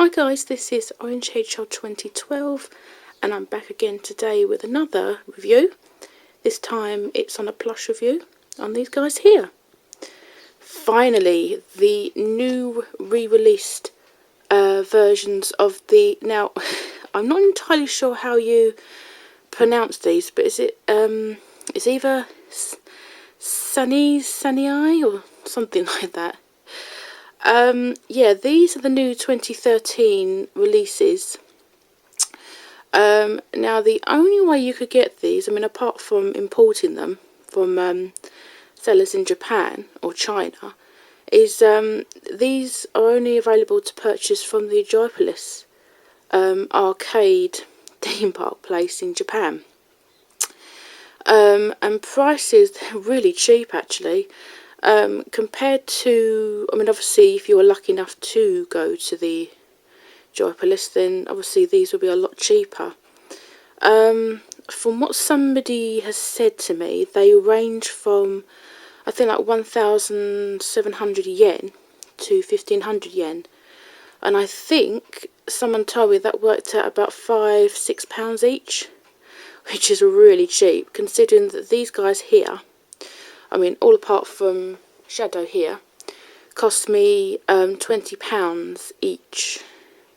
Hi guys, this is Orange Hedgehog 2012 and I'm back again today with another review. This time it's on a plush review on these guys here. Finally, the new re-released versions of the... Now, I'm not entirely sure how you pronounce these, but is it it's either Sanei or something like that. Yeah, these are the new 2013 releases. Now the only way you could get these, I mean apart from importing them from sellers in Japan or China, is these are only available to purchase from the Joypolis arcade theme park place in Japan. And prices, they're really cheap actually. Compared to, I mean obviously if you were lucky enough to go to the Joypolis, then obviously these will be a lot cheaper. From what somebody has said to me, they range from I think like 1,700 yen to 1,500 yen, and I think someone told me that worked out about £5–6 each, which is really cheap considering that these guys here, I mean, all apart from Shadow here, cost me £20 each.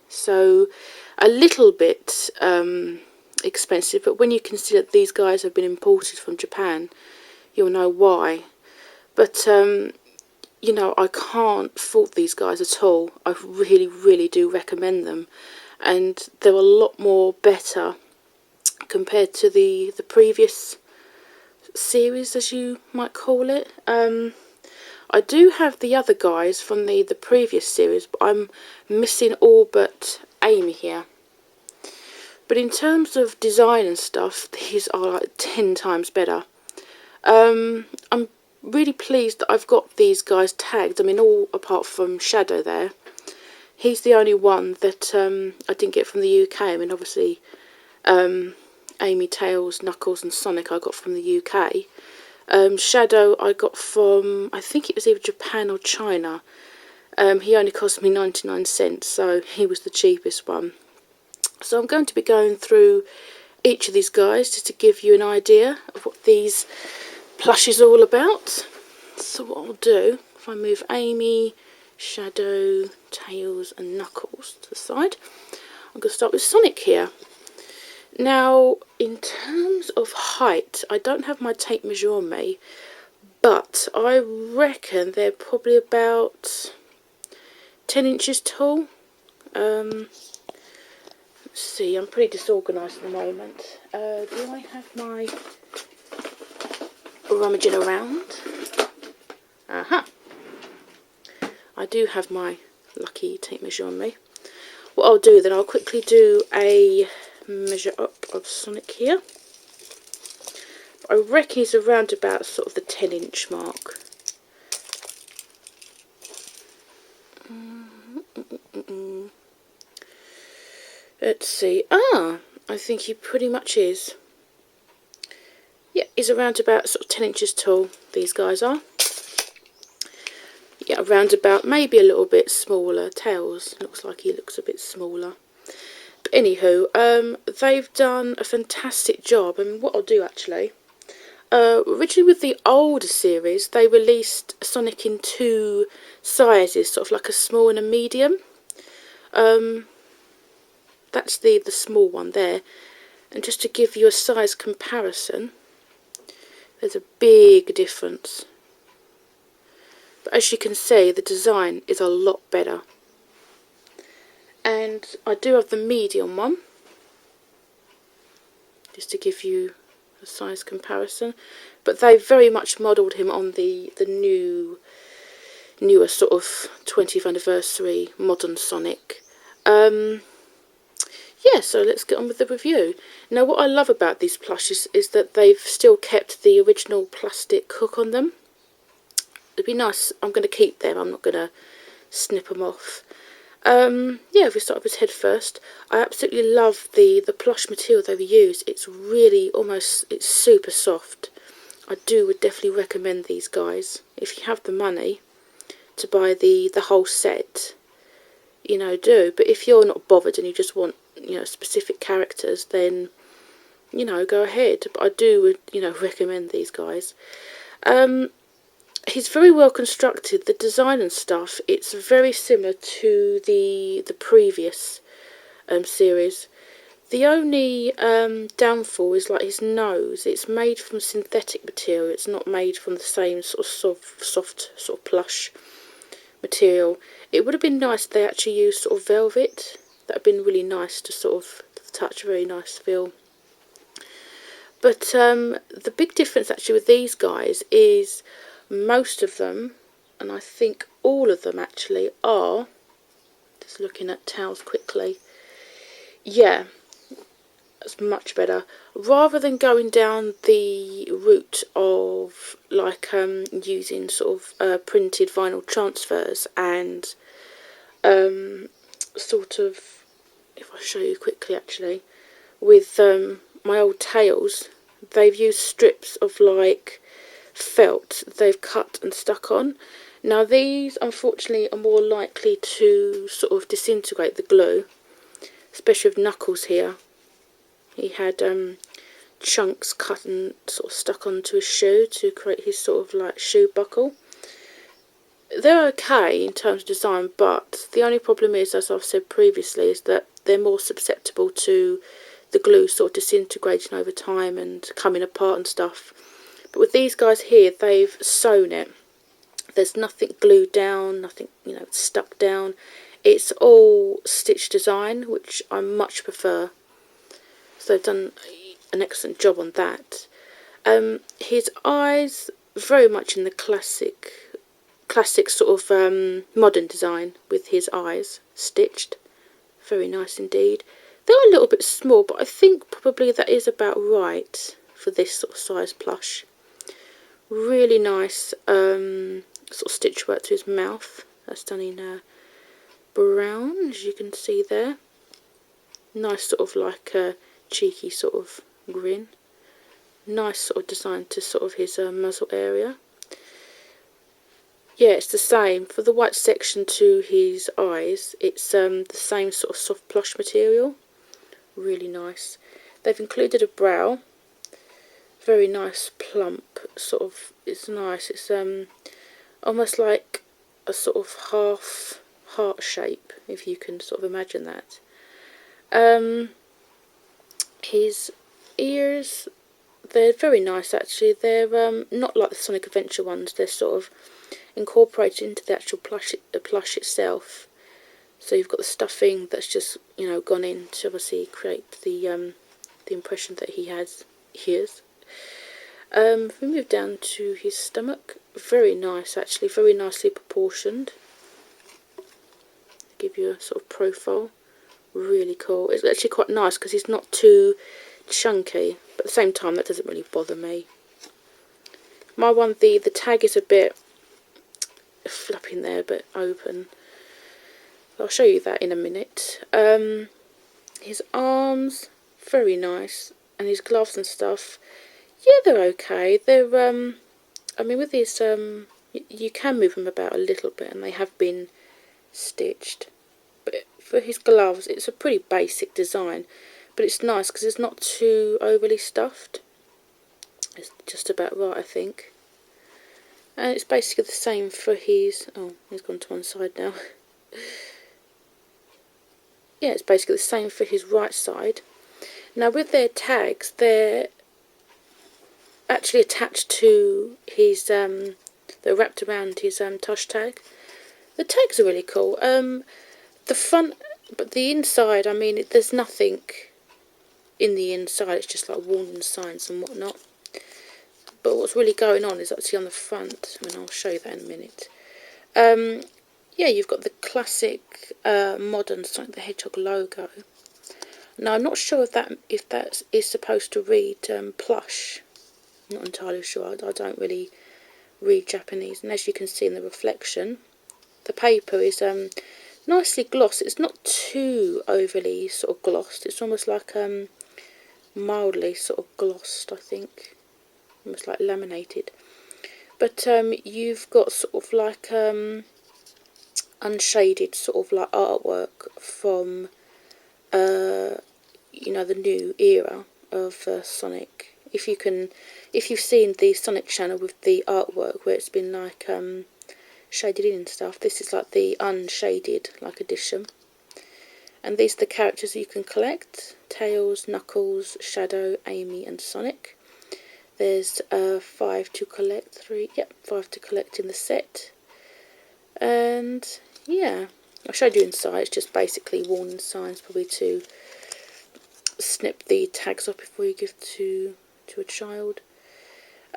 So a little bit expensive, but when you consider that these guys have been imported from Japan, you'll know why. But, you know, I can't fault these guys at all. I really, really do recommend them. And they're a lot more better compared to the previous series, as you might call it. I do have the other guys from the previous series, but I'm missing all but Amy here. But in terms of design and stuff, these are like 10 times better. I'm really pleased that I've got these guys tagged. I mean, all apart from Shadow there. He's the only one that I didn't get from the UK. I mean, obviously, Amy, Tails, Knuckles and Sonic I got from the UK. Shadow I got from, I think it was either Japan or China. He only cost me 99 cents, so he was the cheapest one. So I'm going to be going through each of these guys just to give you an idea of what these plushies are all about. So what I'll do, if I move Amy, Shadow, Tails and Knuckles to the side, I'm going to start with Sonic here. Now, in terms of height, I don't have my tape measure on me, but I reckon they're probably about 10 inches tall. Let's see, I'm pretty disorganised at the moment. Do I have my rummaging around? Aha! I do have my lucky tape measure on me. What I'll do then, I'll quickly do a measure up of Sonic here. I reckon he's around about sort of the 10-inch mark. Let's see. I think he pretty much is. Yeah, he's around about sort of 10 inches tall, these guys are. Yeah, around about, maybe a little bit smaller. Tails looks like he looks a bit smaller. But anywho, they've done a fantastic job. I mean, what I'll do actually, originally with the older series, they released Sonic in two sizes, sort of like a small and a medium. That's the small one there. And just to give you a size comparison, there's a big difference. But as you can see, the design is a lot better. And I do have the medium one, just to give you a size comparison. But they very much modelled him on the newer sort of 20th anniversary modern Sonic. Yeah, so let's get on with the review. Now, what I love about these plushies is that they've still kept the original plastic hook on them. It'd be nice. I'm going to keep them. I'm not going to snip them off. Yeah, if we start with his head first, I absolutely love the plush material they've used. It's really it's super soft. I would definitely recommend these guys. If you have the money to buy the whole set, you know, do. But if you're not bothered and you just want, you know, specific characters, then, you know, go ahead. But I do, you know, recommend these guys. He's very well constructed. The design and stuff, it's very similar to the previous series. The only downfall is like his nose. It's made from synthetic material. It's not made from the same sort of soft sort of plush material. It would have been nice if they actually used sort of velvet. That would have been really nice to sort of touch. A very nice feel. But the big difference actually with these guys is most of them, and I think all of them actually, are, just looking at towels quickly, yeah, that's much better. Rather than going down the route of like using sort of printed vinyl transfers and sort of, if I show you quickly actually, with my old tails, they've used strips of like felt they've cut and stuck on. Now these unfortunately are more likely to sort of disintegrate the glue, especially with Knuckles here. He had chunks cut and sort of stuck onto his shoe to create his sort of like shoe buckle. They're okay in terms of design, but the only problem is, as I've said previously, is that they're more susceptible to the glue sort of disintegrating over time and coming apart and stuff. But with these guys here, they've sewn it. There's nothing glued down, nothing, you know, stuck down. It's all stitch design, which I much prefer. So they've done an excellent job on that. His eyes, very much in the classic sort of modern design with his eyes stitched. Very nice indeed. They're a little bit small, but I think probably that is about right for this sort of size plush. Really nice sort of stitch work to his mouth. That's done in brown, as you can see there. Nice sort of like a cheeky sort of grin. Nice sort of design to sort of his muzzle area. Yeah, it's the same. For the white section to his eyes, it's the same sort of soft plush material. Really nice. They've included a brow. Very nice, plump, sort of, it's nice. It's almost like a sort of half heart shape, if you can sort of imagine that. His ears, they're very nice actually. They're not like the Sonic Adventure ones. They're sort of incorporated into the actual plush itself. So you've got the stuffing that's just, you know, gone in to obviously create the impression that he has ears. If we move down to his stomach, very nice actually, very nicely proportioned. Give you a sort of profile. Really cool. It's actually quite nice because he's not too chunky, but at the same time that doesn't really bother me. My one, the tag is a bit flapping there, but open. I'll show you that in a minute. His arms, very nice, and his gloves and stuff, yeah, they're okay. They're I mean, with these you can move them about a little bit, and they have been stitched. But for his gloves, it's a pretty basic design, but it's nice because it's not too overly stuffed. It's just about right, I think. And it's basically the same for his... oh, he's gone to one side now. Yeah, it's basically the same for his right side. Now with their tags, they're actually attached to his... they're wrapped around his tush tag. The tags are really cool. The front, but the inside, I mean, there's nothing in the inside. It's just like warning signs and whatnot. But what's really going on is actually on the front. I mean, I'll show you that in a minute. Yeah, you've got the classic modern Sonic the Hedgehog logo. Now, I'm not sure if that is supposed to read Plush. I'm not entirely sure. I don't really read Japanese. And as you can see in the reflection, the paper is nicely glossed. It's not too overly sort of glossed. It's almost like mildly sort of glossed, I think. Almost like laminated. But you've got sort of like unshaded sort of like artwork from you know, the new era of Sonic. If you've seen the Sonic channel with the artwork where it's been like shaded in and stuff, this is like the unshaded like edition. And these are the characters you can collect: Tails, Knuckles, Shadow, Amy and Sonic. There's 5 to collect, 5 to collect in the set. And yeah, I showed you inside. It's just basically warning signs, probably to snip the tags off before you give to a child.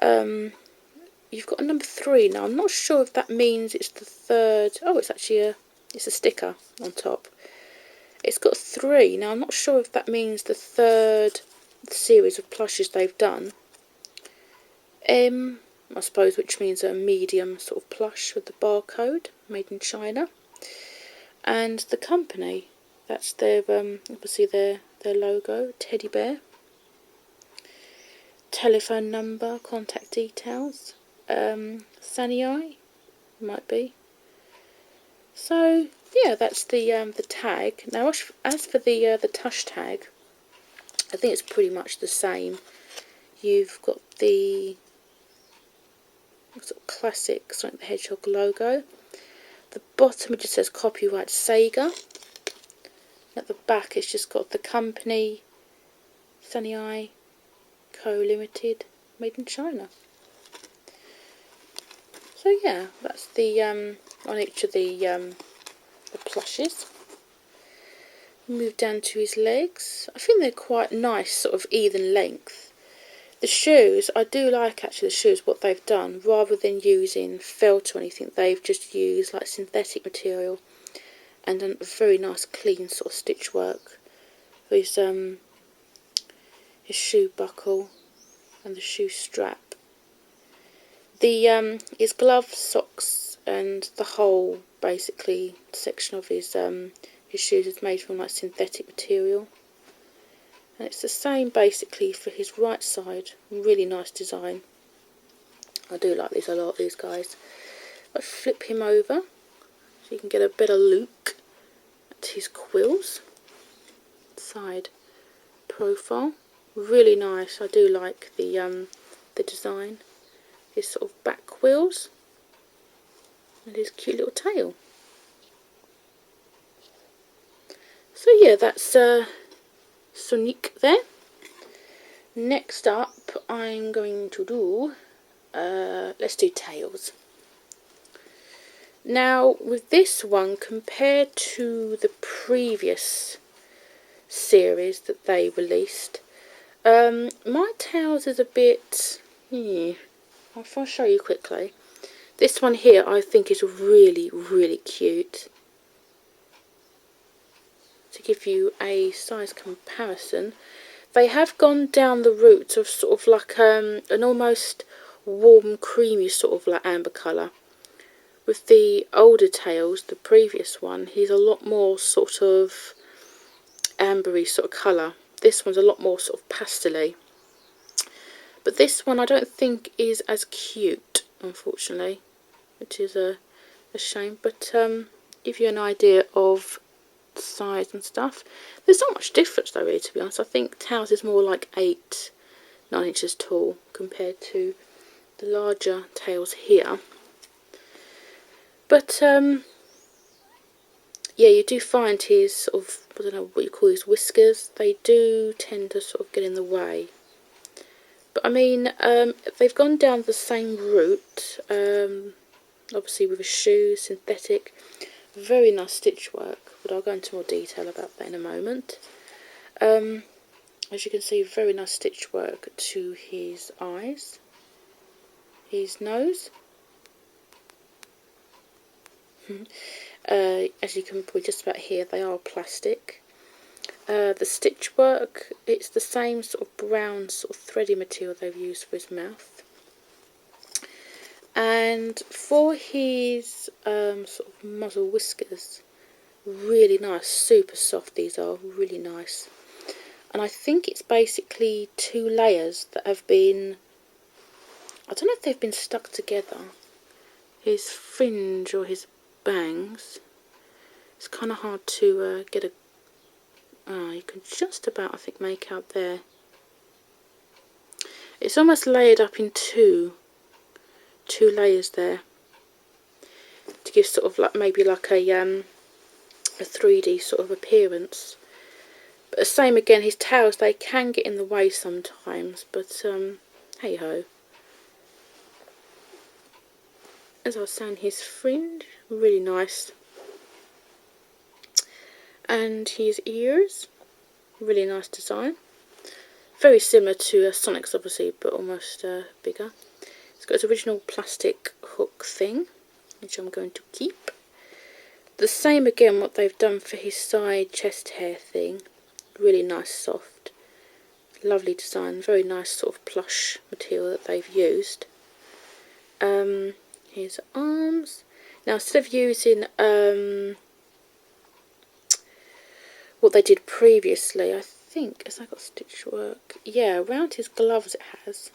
You've got a number 3 now. I'm not sure if that means it's the third. Oh, it's actually it's a sticker on top. It's got 3 now. I'm not sure if that means the third series of plushes they've done. I suppose, which means a medium sort of plush with the barcode, made in China. And the company, that's their obviously their logo, teddy bear. Telephone number, contact details. Sanei, might be. So yeah, that's the tag. Now, as for the tush tag, I think it's pretty much the same. You've got the sort of classic Sonic the Hedgehog logo. The bottom it just says copyright Sega. At the back it's just got the company, Sanei Co Limited, made in China. So yeah, that's the on each of the plushes. Move down to his legs. I think they're quite nice, sort of even length. The shoes, I do like actually the shoes, what they've done. Rather than using felt or anything, they've just used like synthetic material and done a very nice clean sort of stitch work. His shoe buckle and the shoe strap. The his gloves, socks and the whole basically section of his shoes is made from like synthetic material. And it's the same basically for his right side. Really nice design. I do like these a lot, these guys. I flip him over so you can get a better look at his quills. Side profile. Really nice. I do like the design. His sort of back quills and his cute little tail. So yeah, that's Sonic there. Next up, I'm going to do, let's do Tails. Now, with this one, compared to the previous series that they released, my Tails is a bit, I'll show you quickly. This one here I think is really, really cute. To give you a size comparison, they have gone down the route of sort of like an almost warm, creamy sort of like amber colour. With the older Tails, the previous one, he's a lot more sort of ambery sort of colour. This one's a lot more sort of pastel-y. But this one I don't think is as cute, unfortunately, which is a shame. But give you an idea of size and stuff. There's not much difference though, really, to be honest. I think Tails is more like 8-9 inches tall compared to the larger Tails here. But yeah, you do find his sort of, I don't know what you call his whiskers, they do tend to sort of get in the way. But I mean, they've gone down the same route, obviously with a shoe, synthetic, very nice stitch work, but I'll go into more detail about that in a moment. As you can see, very nice stitch work to his eyes, his nose. As you can probably just about hear, they are plastic. The stitch work, it's the same sort of brown sort of thready material they've used for his mouth. And for his sort of muzzle whiskers, really nice, super soft these are, really nice. And I think it's basically 2 layers that have been, I don't know if they've been stuck together. His fringe or his bangs, It's kind of hard to get a... you can just about, I think, make out there. It's almost layered up in two layers there, to give sort of like maybe like a 3D sort of appearance. But the same again, his tails, they can get in the way sometimes, but hey ho. As I was saying, his fringe, really nice. And his ears, really nice design. Very similar to Sonic's obviously, but almost bigger. It's got its original plastic hook thing, which I'm going to keep. The same again what they've done for his side chest hair thing. Really nice, soft, lovely design. Very nice sort of plush material that they've used. His arms. Now instead of using what they did previously, I think, has that got stitch work? Yeah, around his gloves it has.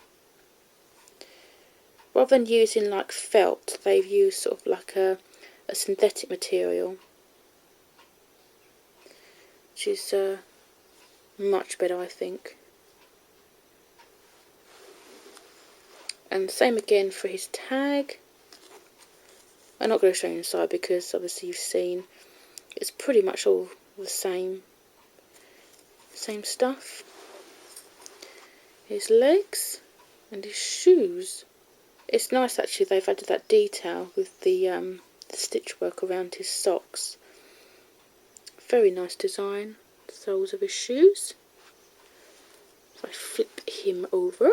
Rather than using like felt, they've used sort of like a synthetic material, which is much better, I think. And same again for his tag. I'm not going to show you inside because obviously you've seen it's pretty much all the same stuff. His legs and his shoes. It's nice actually, they've added that detail with the stitch work around his socks. Very nice design. The soles of his shoes. If I flip him over,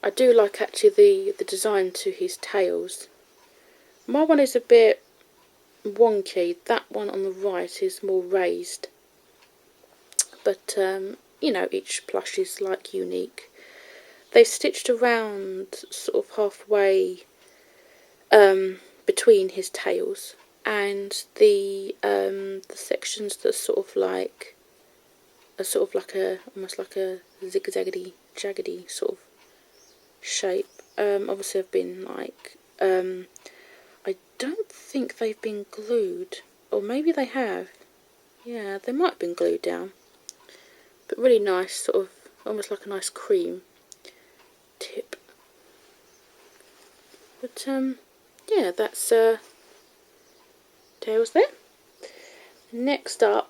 I do like actually the design to his tails. My one is a bit wonky. That one on the right is more raised. But you know, each plush is like unique. They've stitched around sort of halfway between his tails, and the sections that sort of like almost like a zigzaggy jaggedy sort of shape. Obviously have been like I don't think they've been glued, or maybe they have. Yeah, they might have been glued down, but really nice, sort of almost like a nice cream tip. But yeah, that's tails there. Next up,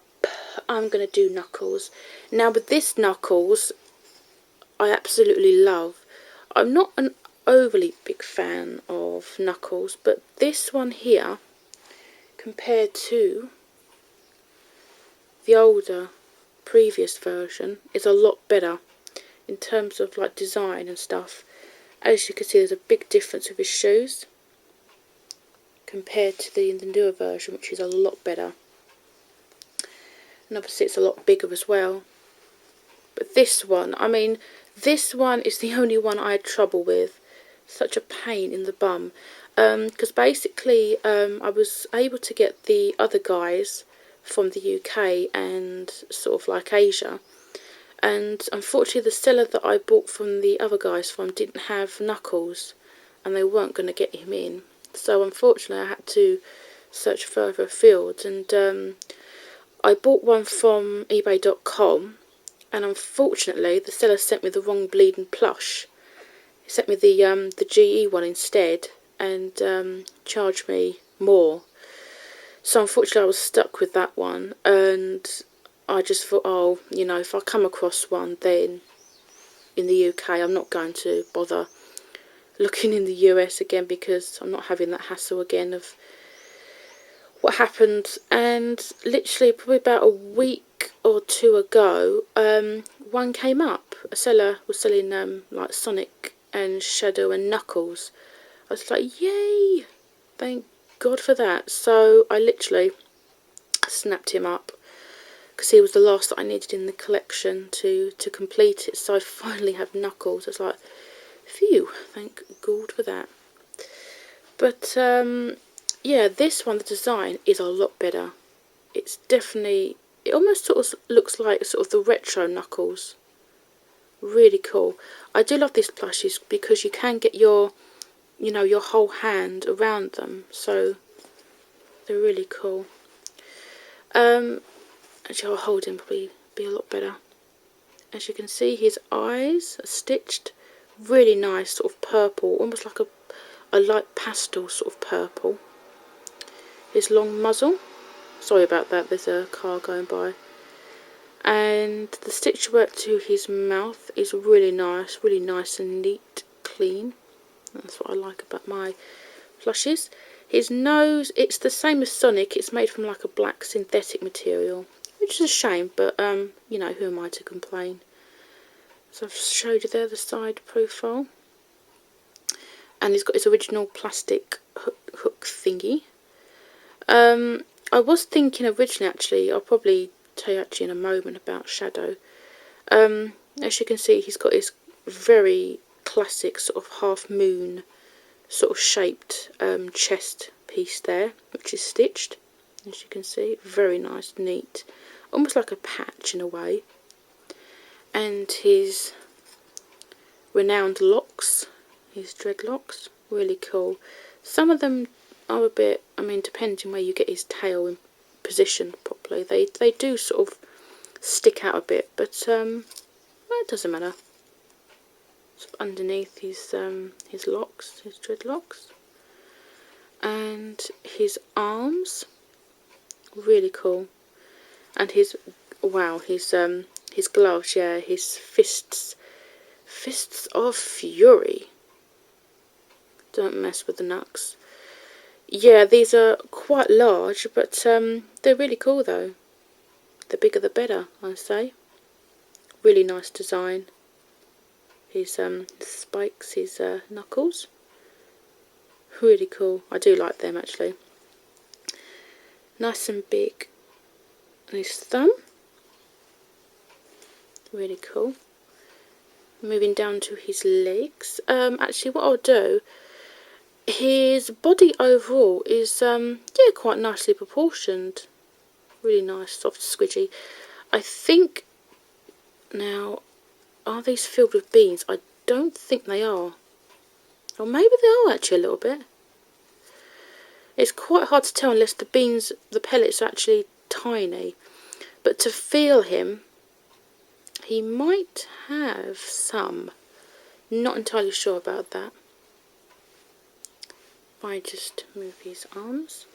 I'm going to do Knuckles. Now with this Knuckles, I absolutely love. I'm not an overly big fan of Knuckles, but this one here, compared to the older previous version, is a lot better in terms of like design and stuff. As you can see, there's a big difference with his shoes compared to the newer version, which is a lot better. And obviously it's a lot bigger as well. But this one, I mean, this one is the only one I had trouble with. Such a pain in the bum. Because basically I was able to get the other guys from the UK and sort of like Asia. And unfortunately the seller that I bought from the other guys from didn't have Knuckles. And they weren't going to get him in. So unfortunately I had to search further afield. And I bought one from eBay.com. And unfortunately the seller sent me the wrong bleeding plush. He sent me the GE one instead, and charged me more. So unfortunately I was stuck with that one, and I just thought, oh, you know, if I come across one then in the UK, I'm not going to bother looking in the US again, because I'm not having that hassle again of what happened. And literally probably about a week or two ago, one came up. A seller was selling like Sonic and Shadow and Knuckles. I was like, yay, thank God for that. So I literally snapped him up, because he was the last that I needed in the collection to complete it. So I finally have Knuckles. It's like, phew, thank God for that. But yeah, this one, the design is a lot better. It's definitely, it almost sort of looks like sort of the retro Knuckles. Really cool. I do love these plushies because you can get your, you know, your whole hand around them. So They're really cool. Actually, I'll hold him, probably be a lot better. As you can see, his eyes are stitched. Really nice, sort of purple, almost like a light pastel sort of purple. His long muzzle. Sorry about that, there's a car going by. And the stitch work to his mouth is really nice and neat, clean. That's what I like about my plushies. His nose, it's the same as Sonic, it's made from like a black synthetic material, which is a shame, but you know, who am I to complain? So I've showed you there the side profile. And he's got his original plastic hook thingy. I was thinking originally, actually, I'll probably tell you actually in a moment about Shadow. As you can see, he's got his very classic sort of half moon sort of shaped chest piece there, which is stitched, as you can see. Very nice, neat, almost like a patch in a way. And his renowned locks, his dreadlocks, really cool. Some of them are a bit, I mean, depending where you get his tail in position properly, they do sort of stick out a bit, but well, it doesn't matter. Sort of underneath his locks, his dreadlocks, and his arms, really cool. And his, wow, his gloves, yeah, his fists of fury. Don't mess with the knucks. Yeah, these are quite large, but they're really cool though. The bigger the better, I say. Really nice design. His spikes, his knuckles. Really cool. I do like them actually. Nice and big. And his thumb. Really cool. Moving down to his legs. Actually, what I'll do, his body overall is yeah, quite nicely proportioned. Really nice, soft, squidgy. I think now, are these filled with beans? I don't think they are. Or maybe they are actually a little bit. It's quite hard to tell unless the beans, the pellets are actually tiny. But to feel him, he might have some. Not entirely sure about that. If I just move his arms,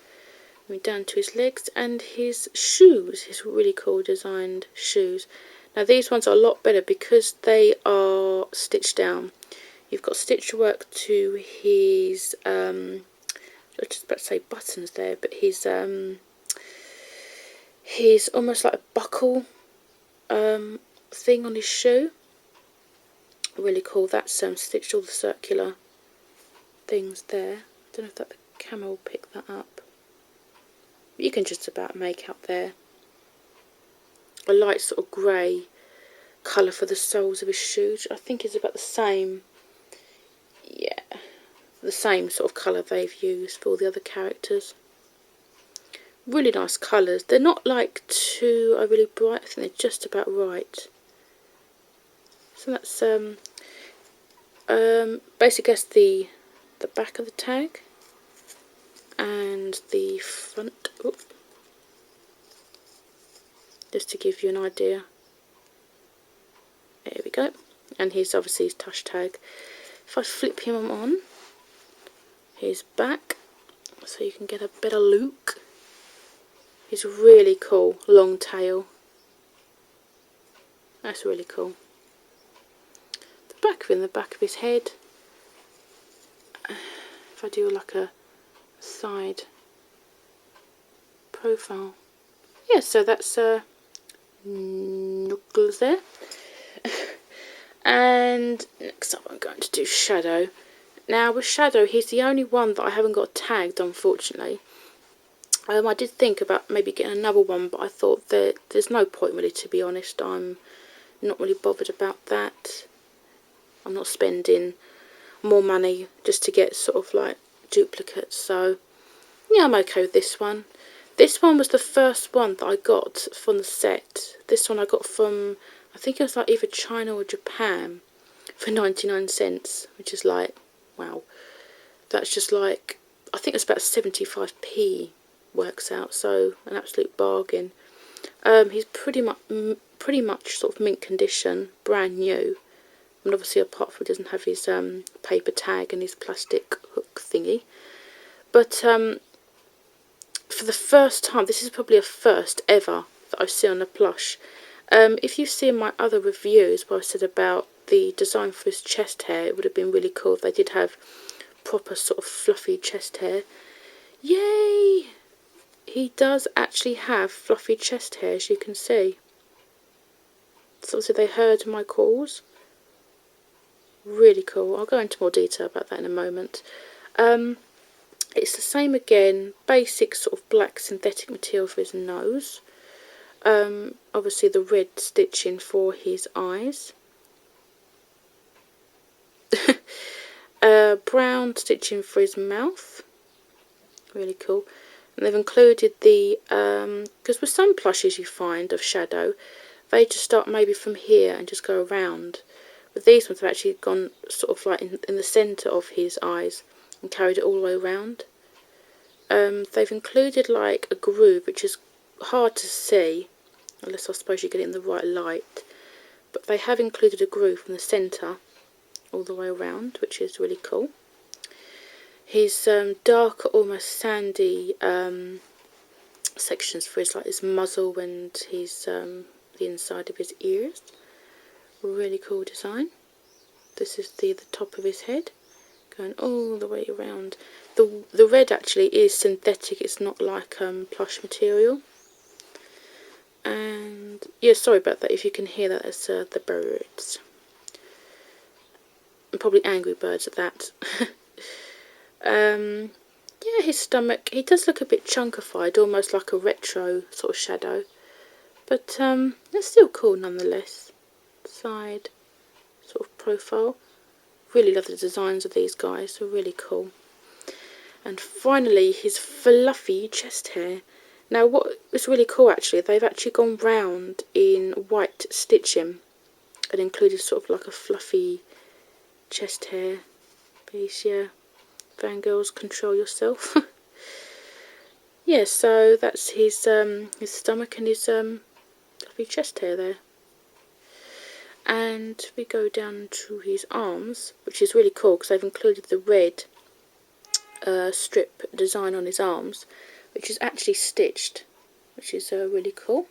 move down to his legs and his shoes, his really cool designed shoes. Now these ones are a lot better because they are stitched down. You've got stitch work to his, I was just about to say buttons there, but his almost like a buckle thing on his shoe. Really cool. That's stitched all the circular things there. I don't know if that the camera will pick that up. But you can just about make out there a light sort of grey colour for the soles of his shoes. I think it's about the same, yeah, the same sort of colour they've used for all the other characters. Really nice colours. They're not like too overly bright. I think they're just about right. So that's basically that's the back of the tag and the front. Oops. Just to give you an idea. There we go. And here's obviously his tush tag. If I flip him on, his back, so you can get a better look. He's really cool, long tail. That's really cool. The back of his head. If I do like a side profile. Yeah, so that's knuckles there. And next up I'm going to do Shadow. Now with Shadow, he's the only one that I haven't got tagged, unfortunately. I did think about maybe getting another one, but I thought that there's no point really, to be honest. I'm not really bothered about that. I'm not spending more money just to get sort of like duplicates, so yeah, I'm okay with this one. This one was the first one that I got from the set. This one I got from, I think it was like either China or Japan for 99 cents, which is like, wow. That's just like, I think it's about 75p works out, so an absolute bargain. He's pretty much sort of mint condition, brand new, and obviously apart from he doesn't have his paper tag and his plastic hook thingy. But for the first time, this is probably a first ever that I've seen on a plush. If you've seen my other reviews where I said about the design for his chest hair, it would have been really cool if they did have proper sort of fluffy chest hair. Yay! He does actually have fluffy chest hair, as you can see. So obviously they heard my calls. Really cool. I'll go into more detail about that in a moment. It's the same again, basic sort of black synthetic material for his nose. Obviously the red stitching for his eyes. Brown stitching for his mouth. Really cool. And they've included the, because with some plushies you find of shadow, they just start maybe from here and just go around. But these ones have actually gone sort of like in the centre of his eyes and carried it all the way around. They've included like a groove, which is hard to see, unless I suppose you get it in the right light. But they have included a groove from the centre all the way around, which is really cool. His darker, almost sandy sections for his like his muzzle and his the inside of his ears. Really cool design. This is the top of his head, going all the way around. The red actually is synthetic. It's not like plush material. And yeah, sorry about that. If you can hear that, that's the birds. And probably angry birds at that. Yeah, his stomach, he does look a bit chunkified, almost like a retro sort of shadow, but it's still cool nonetheless. Side sort of profile. Really love the designs of these guys, they're really cool. And finally, his fluffy chest hair. Now what is really cool actually, they've actually gone round in white stitching and included sort of like a fluffy chest hair piece. Yeah, fangirls, control yourself. Yeah, so that's his stomach and his fluffy chest hair there. And we go down to his arms, which is really cool because they've included the red strip design on his arms, which is actually stitched, which is really cool.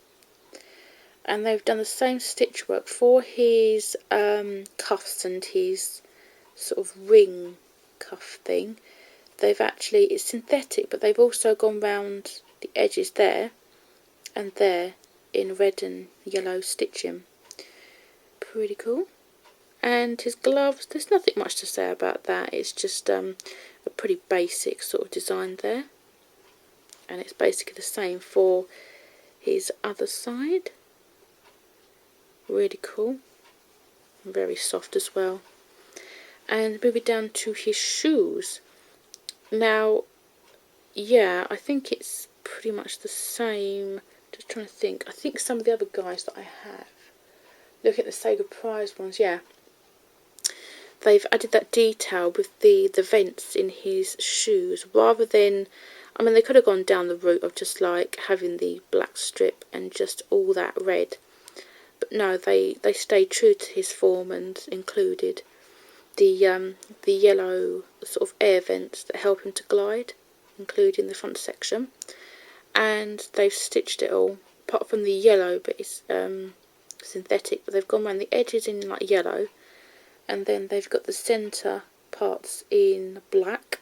And they've done the same stitch work for his cuffs and his sort of ring cuff thing. They've actually, it's synthetic, but they've also gone round the edges there and there in red and yellow stitching. Pretty cool. And his gloves, there's nothing much to say about that. It's just a pretty basic sort of design there. And it's basically the same for his other side. Really cool. Very soft as well. And moving down to his shoes. Now, yeah, I think it's pretty much the same. Just trying to think. I think some of the other guys that I have, look at the Sega Prize ones, yeah. They've added that detail with the vents in his shoes, rather than, I mean, they could have gone down the route of just like having the black strip and just all that red. But no, they stayed true to his form and included the yellow sort of air vents that help him to glide, including the front section. And they've stitched it all, apart from the yellow, but it's synthetic, but they've gone around the edges in like yellow, and then they've got the centre parts in black,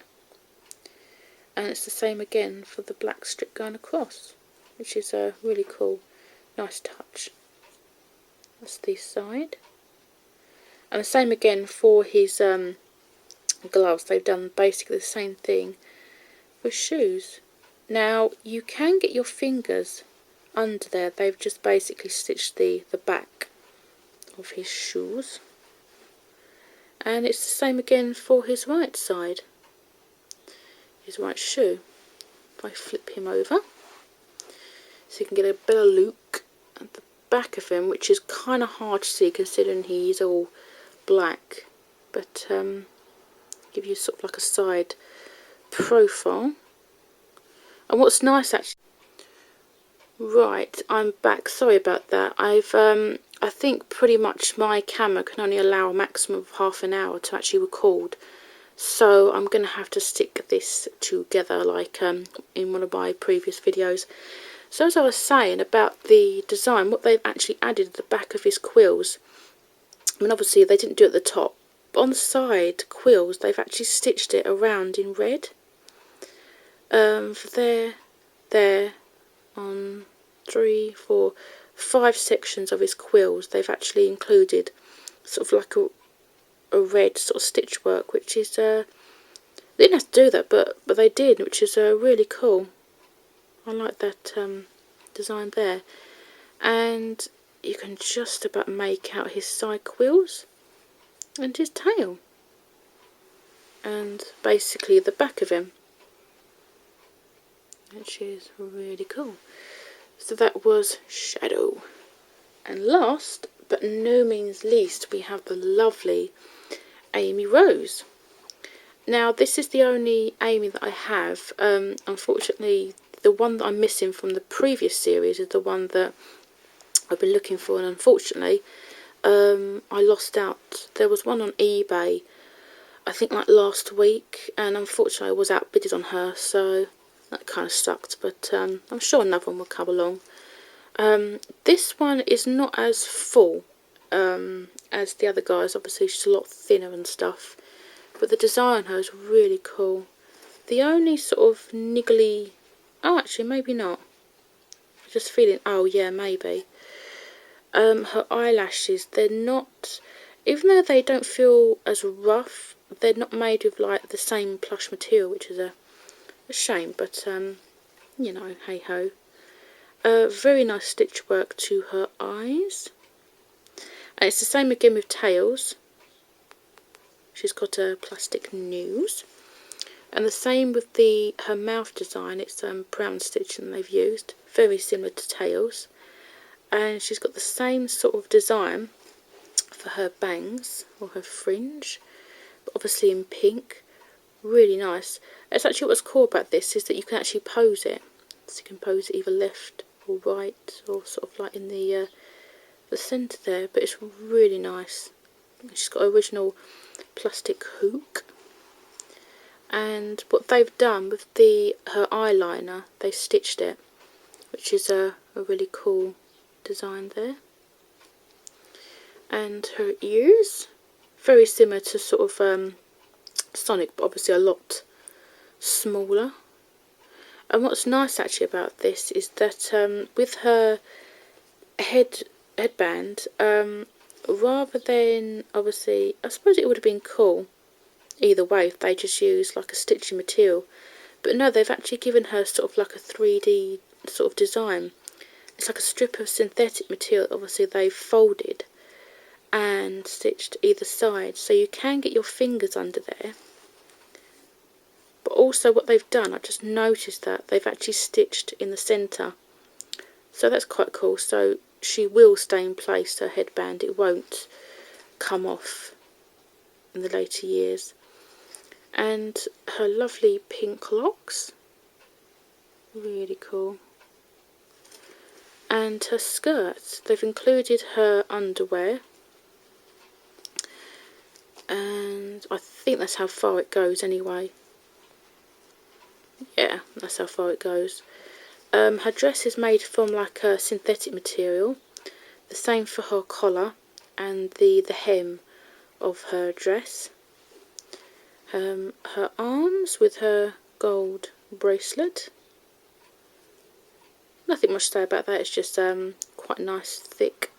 and it's the same again for the black strip going across, which is a really cool, nice touch. That's the side. And the same again for his gloves. They've done basically the same thing with shoes. Now you can get your fingers under there. They've just basically stitched the back of his shoes. And it's the same again for his right side. His right shoe. If I flip him over, so you can get a better look at the back of him, which is kind of hard to see considering he's all black, but give you sort of like a side profile. And what's nice actually, right, I'm back, sorry about that. I think pretty much my camera can only allow a maximum of half an hour to actually record, so I'm going to have to stick this together like in one of my previous videos. So as I was saying about the design, what they've actually added at the back of his quills, I mean obviously they didn't do it at the top, but on the side quills they've actually stitched it around in red. For there, on 3, 4, 5 sections of his quills they've actually included sort of like a red sort of stitch work, which is they didn't have to do that, but they did, which is really cool. I like that design there. And you can just about make out his side quills and his tail and basically the back of him, which is really cool. So that was Shadow. And last but no means least, we have the lovely Amy Rose. Now this is the only Amy that I have. Unfortunately the one that I'm missing from the previous series is the one that I've been looking for, and unfortunately I lost out. There was one on eBay I think like last week, and unfortunately I was outbidded on her, so that kind of sucked, but I'm sure another one will come along. This one is not as full as the other guys, obviously she's a lot thinner and stuff, but the design on her is really cool. The only sort of niggly, oh actually maybe not, I'm just feeling, oh yeah maybe, her eyelashes, they're not, even though they don't feel as rough, they're not made with like the same plush material, which is a shame, but you know, hey ho. Very nice stitch work to her eyes, and it's the same again with tails. She's got a plastic nose, and the same with her mouth design. It's brown stitching they've used, very similar to tails. And she's got the same sort of design for her bangs or her fringe, but obviously in pink. Really nice. It's actually what's cool about this is that you can actually pose it. So you can pose it either left or right, or sort of like in the centre there, but it's really nice. She's got an original plastic hook, and what they've done with her eyeliner, they've stitched it, which is a really cool design there. And her ears, very similar to sort of Sonic, but obviously a lot smaller. And what's nice actually about this is that with her headband, rather than, obviously, I suppose it would have been cool either way if they just used like a stitching material, but no, they've actually given her sort of like a 3D sort of design. It's like a strip of synthetic material, obviously they've folded and stitched either side, so you can get your fingers under there. But also what they've done, I just noticed that they've actually stitched in the centre, so that's quite cool. So she will stay in place, her headband, it won't come off in the later years. And her lovely pink locks, really cool. And her skirts, they've included her underwear, and I think that's how far it goes anyway. Yeah, that's how far it goes. Her dress is made from like a synthetic material, the same for her collar and the hem of her dress. Her arms with her gold bracelet. Nothing much to say about that, it's just quite nice, thick.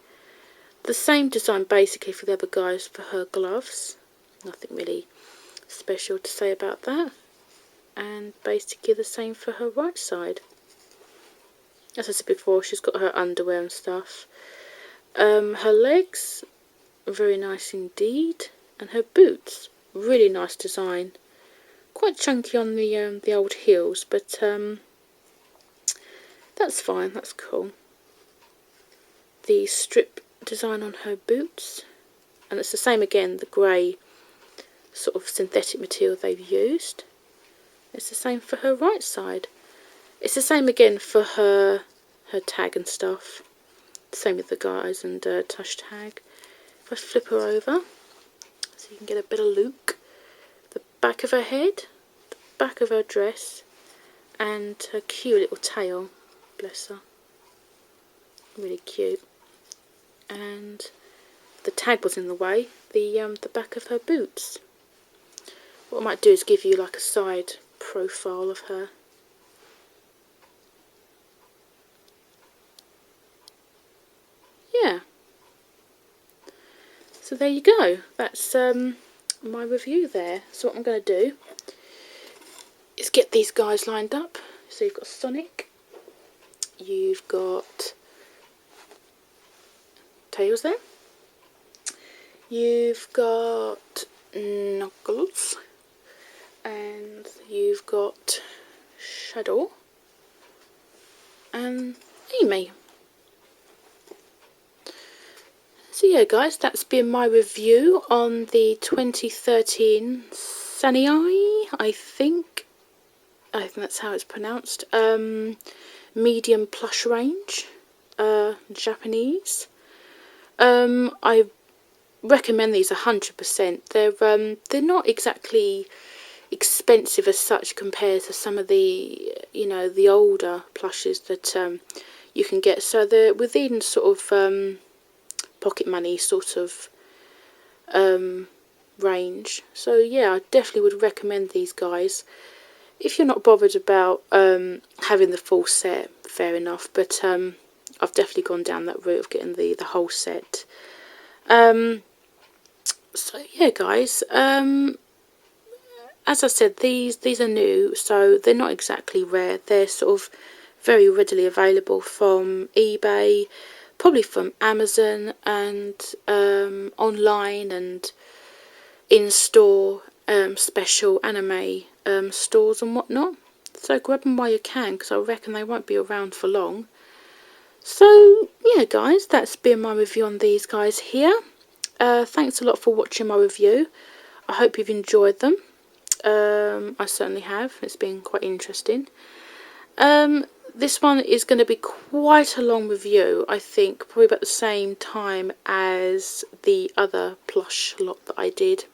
The same design basically for the other guys for her gloves. Nothing really special to say about that. And basically the same for her right side. As I said before, she's got her underwear and stuff. Her legs, very nice indeed. And her boots, really nice design. Quite chunky on the old heels, but that's fine, that's cool. The strip design on her boots, and it's the same again, the grey sort of synthetic material they've used. It's the same for her right side. It's the same again for her tag and stuff. Same with the guys and Tush tag. If I flip her over, so you can get a better look. The back of her head, the back of her dress, and her cute little tail. Bless her. Really cute. And the tag was in the way. The back of her boots. What I might do is give you like a side profile of her. Yeah. So there you go. That's my review there. So what I'm going to do is get these guys lined up. So you've got Sonic, you've got Tails there, you've got Knuckles, and you've got Shadow, and Amy. So yeah guys, that's been my review on the 2013 Sanei, I think that's how it's pronounced, medium plush range, Japanese. I recommend these 100%. They're not exactly expensive as such compared to some of the, you know, the older plushes that you can get. So they're within sort of pocket money sort of range. So yeah, I definitely would recommend these guys. If you're not bothered about having the full set, fair enough, but I've definitely gone down that route of getting the whole set. So yeah guys, as I said, these are new, so they're not exactly rare. They're sort of very readily available from eBay, probably from Amazon, and online and in-store special anime stores and whatnot. So grab them while you can, because I reckon they won't be around for long. So yeah guys, that's been my review on these guys here. Thanks a lot for watching my review. I hope you've enjoyed them. I certainly have. It's been quite interesting. This one is going to be quite a long review, I think, probably about the same time as the other plush lot that I did.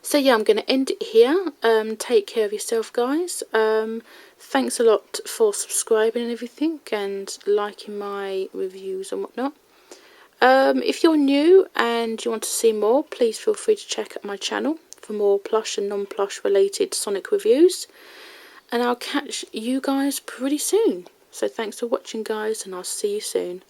So yeah, I'm going to end it here. Take care of yourself guys. Thanks a lot for subscribing and everything, and liking my reviews and whatnot. If you're new and you want to see more, please feel free to check out my channel for more plush and non-plush related Sonic reviews. And I'll catch you guys pretty soon. So thanks for watching guys, and I'll see you soon.